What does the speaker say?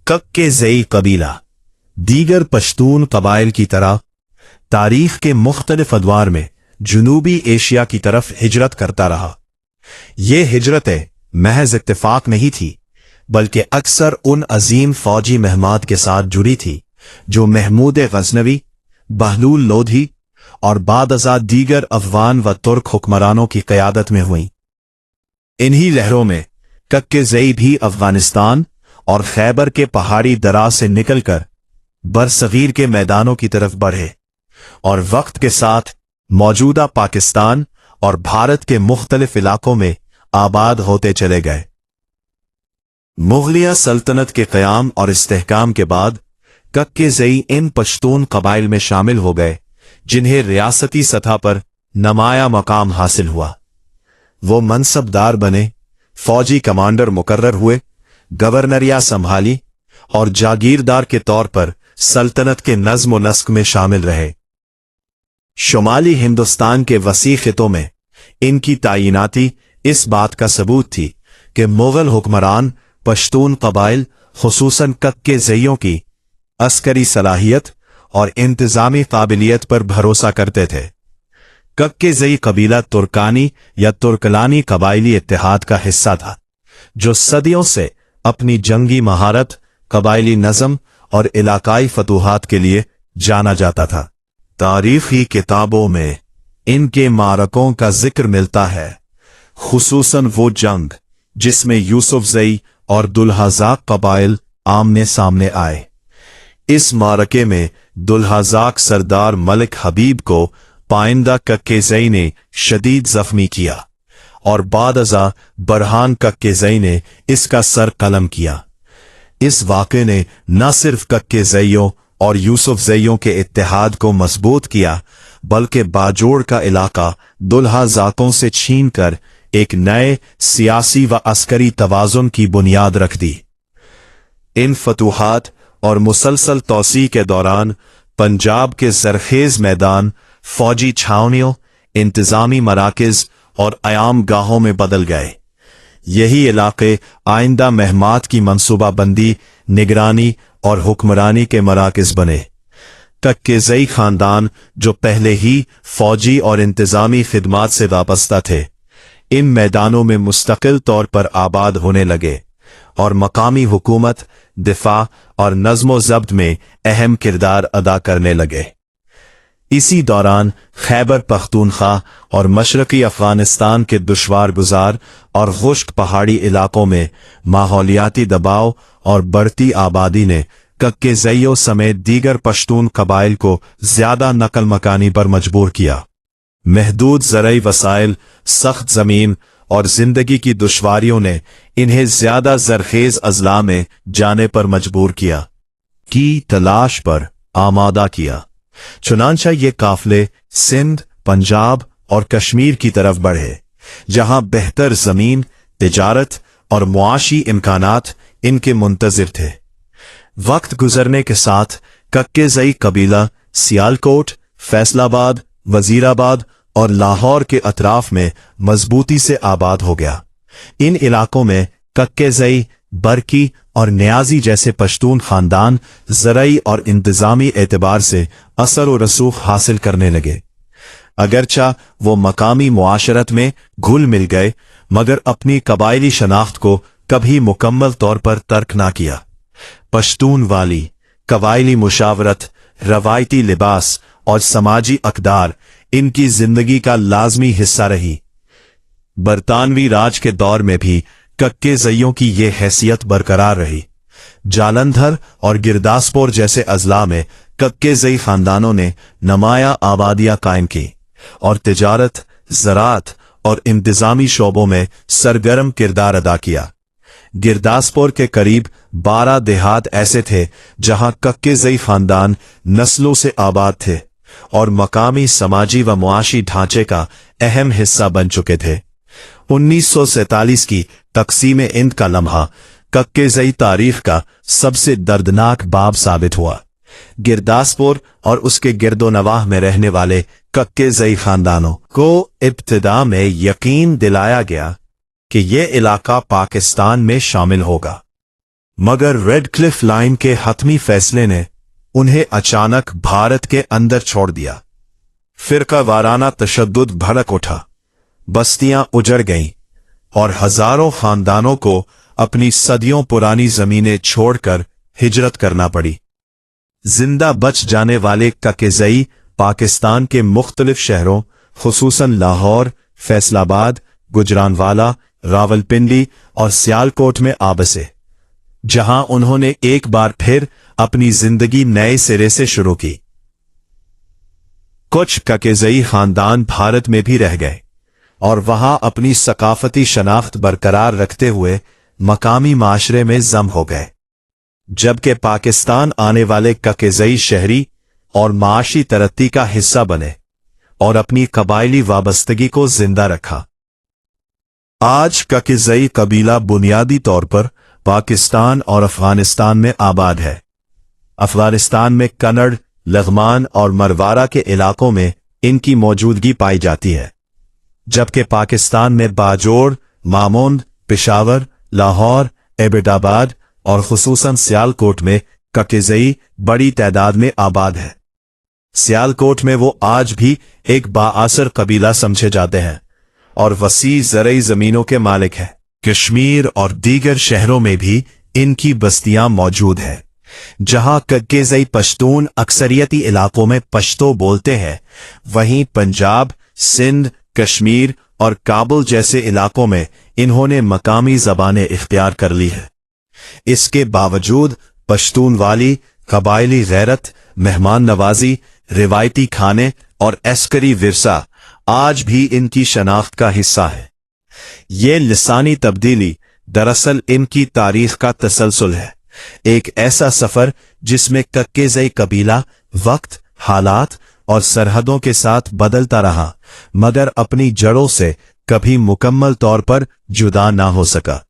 कक्के ज़ई कबीला दीगर पश्तून कबाइल की तरह तारीख के मुख्तलिफ अदवार में जनूबी एशिया की तरफ हिजरत करता रहा। ये हिजरतें महज इत्तेफाक नहीं थी, बल्कि अक्सर उन अजीम फौजी महमाद के साथ जुड़ी थी जो महमूद गजनवी, बहलूल लोधी और बादअज़ा दीगर अफगान व तुर्क हुक्मरानों की क़यादत में हुई। इन्हीं लहरों में कक्के ज़ई भी अफगानिस्तान और खैबर के पहाड़ी दराज से निकलकर बरसगीर के मैदानों की तरफ बढ़े और वक्त के साथ मौजूदा पाकिस्तान और भारत के मुख्तलिफ इलाकों में आबाद होते चले गए। मुगलिया सल्तनत के क़याम और इस्तेहकाम के बाद कक्के ज़ई इन पश्तून कबाइल में शामिल हो गए जिन्हें रियासती सतह पर नमाया मकाम हासिल हुआ। वो मनसबदार बने, फौजी कमांडर मुकर्रर हुए, गवर्नरिया संभाली और जागीरदार के तौर पर सल्तनत के नज़्म व नस्क में शामिल रहे। शुमाली हिंदुस्तान के वसी खितों में इनकी तायीनाती इस बात का सबूत थी कि मुगल हुक्मरान पश्तून कबाइल खुसूसन कक्के ज़ईयों की अस्करी सलाहियत और इंतजामी काबिलियत पर भरोसा करते थे। कक्के ज़ई कबीला तुर्कानी या तुर्कलानी कबाइली इत्तेहाद का हिस्सा था, जो सदियों से अपनी जंगी महारत, कबाइली नज़म और इलाकाई फतूहात के लिए जाना जाता था। तारीखी किताबों में इनके मारकों का जिक्र मिलता है, खुसूसन वो जंग जिसमें यूसुफ ज़ई और दुल्हाज़ाक कबाइल आमने सामने आए। इस मारके में दुल्हाज़ाक सरदार मलिक हबीब को पाइंदा कक्के ज़ई ने शदीद जख्मी किया और बादअज़ा बरहान कक्के ज़ई ने इसका सर कलम किया। इस वाक़े ने न सिर्फ कक्के ज़ईयों और यूसुफ ज़ईयों के इत्तेहाद को मजबूत किया, बल्कि बाजोड़ का इलाका दुल्हाज़ाकों से छीनकर एक नए सियासी व अस्करी तवाज़ुन की बुनियाद रख दी। इन फतूहात और मुसलसल तौसी के दौरान पंजाब के ज़रखेज़ मैदान फौजी छावनियों, इंतज़ामी मराकिज़ और अयाम गाहों में बदल गए। यही इलाके आइंदा महमात की मंसूबाबंदी, निगरानी और हुक्मरानी के मराकिज़ बने। कक्के ज़ई खानदान, जो पहले ही फौजी और इंतज़ामी खिदमात से वाबस्ता थे, इन मैदानों में मुस्तकिल तौर पर आबाद होने लगे और मकामी हुकूमत, दिफा और नज़्म ज़ब्त में अहम किरदार अदा करने लगे। इसी दौरान खैबर पख्तूनख्वा और मशरक़ी अफ़गानिस्तान के दुश्वार गुजार और खुश्क पहाड़ी इलाकों में माहौलियाती दबाव और बढ़ती आबादी ने कक्के ज़ईयों समेत दीगर पश्तून कबाइल को ज़्यादा नकल मकानी पर मजबूर किया। महदूद ज़रई वसाइल, सख्त ज़मीन और ज़िंदगी की दुश्वारियों ने इन्हें ज़्यादा ज़रखेज़ अज़ला में जाने पर मजबूर किया, की तलाश पर आमादा किया। चुनांचा ये काफले सिंध, पंजाब और कश्मीर की तरफ बढ़े, जहां बेहतर ज़मीन, तिजारत और मुआशी इम्कानात इनके मुंतज़िर थे। वक्त गुजरने के साथ कक्के ज़ई कबीला सियालकोट, फैसलाबाद, वजीराबाद और लाहौर के अतराफ में मजबूती से आबाद हो गया। इन इलाकों में कक्के ज़ई, बरकी और न्याजी जैसे पश्तून खानदान ज़रई और इंतज़ामी एतबार से असर व रसूख हासिल करने लगे। अगरचा वो मकामी मुआशरत में घुल मिल गए, मगर अपनी कबायली शनाख्त को कभी मुकम्मल तौर पर तर्क ना किया। पश्तून वाली, कबायली मुशावरत, रवायती लिबास और समाजी अक़दार इनकी जिंदगी का लाजमी हिस्सा रही। बरतानवी राज के दौर में भी कक्के ज़ईयों की ये हैसियत बरकरार रही। जालंधर और गिरदासपुर जैसे अजला में कक्के ज़ई खानदानों ने नमाया आबादियां कायम की और तिजारत, ज़राअत और इंतज़ामी शोबों में सरगर्म किरदार अदा किया। गिरदासपुर के करीब 12 देहात ऐसे थे जहां कक्के ज़ई खानदान नस्लों से आबाद थे और मकामी समाजी व मुआशी ढांचे का अहम हिस्सा बन चुके थे। 1947 की तक़सीम हिंद का लम्हा कक्के ज़ई तारीख का सबसे दर्दनाक बाब साबित हुआ। गिरदासपुर और उसके गिरदोनवाह में रहने वाले कक्के ज़ई खानदानों को इब्तिदा में यकीन दिलाया गया कि यह इलाका पाकिस्तान में शामिल होगा, मगर रेड क्लिफ लाइन के हतमी फैसले ने उन्हें अचानक भारत के अंदर छोड़ दिया। फिरका वाराना तशद्दुद भड़क उठा, बस्तियां उजड़ गईं और हजारों खानदानों को अपनी सदियों पुरानी जमीनें छोड़कर हिजरत करना पड़ी। जिंदा बच जाने वाले ककेज़ई पाकिस्तान के मुख्तलिफ शहरों खुसूसन लाहौर, फैसलाबाद, गुजरानवाला, रावलपिंडी और सियालकोट में आ बसे, जहां उन्होंने एक बार फिर अपनी जिंदगी नए सिरे से शुरू की। कुछ ककेज़ई खानदान भारत में भी रह गए और वहां अपनी सकाफती शनाख्त बरकरार रखते हुए मकामी माशरे में जम हो गए, जबकि पाकिस्तान आने वाले ककेज़ई शहरी और माशी तरक्की का हिस्सा बने और अपनी कबायली वाबस्तगी को जिंदा रखा। आज ककेज़ई कबीला बुनियादी तौर पर पाकिस्तान और अफगानिस्तान में आबाद है। अफगानिस्तान में कन्नड़, लग़मान और मरवारा के इलाकों में इनकी मौजूदगी पाई जाती है, जबकि पाकिस्तान में बाजोड़, मामूंद, पेशावर, लाहौर, एबटाबाद और खुसूसन सियालकोट में ककेज़ई बड़ी तादाद में आबाद है। सियालकोट में वो आज भी एक बाआसर कबीला समझे जाते हैं और वसी ज़रई ज़मीनों के मालिक हैं। कश्मीर और दीगर शहरों में भी इनकी बस्तियां मौजूद हैं, जहां ककेज़ई पश्तून अक्सरियती इलाकों में पश्तो बोलते हैं, वहीं पंजाब, सिंध, कश्मीर और काबुल जैसे इलाकों में इन्होंने मकामी ज़बानें इख्तियार कर ली है। इसके बावजूद पश्तून वाली कबायली गैरत, मेहमान नवाजी, रिवायती खाने और एस्करी विरसा आज भी इनकी शनाख्त का हिस्सा है। ये लिसानी तब्दीली दरअसल इनकी तारीख का तसलसल है, एक ऐसा सफर जिसमें ककेज़ई कबीला वक्त, हालात और सरहदों के साथ बदलता रहा, मगर अपनी जड़ों से कभी मुकम्मल तौर पर जुदा ना हो सका।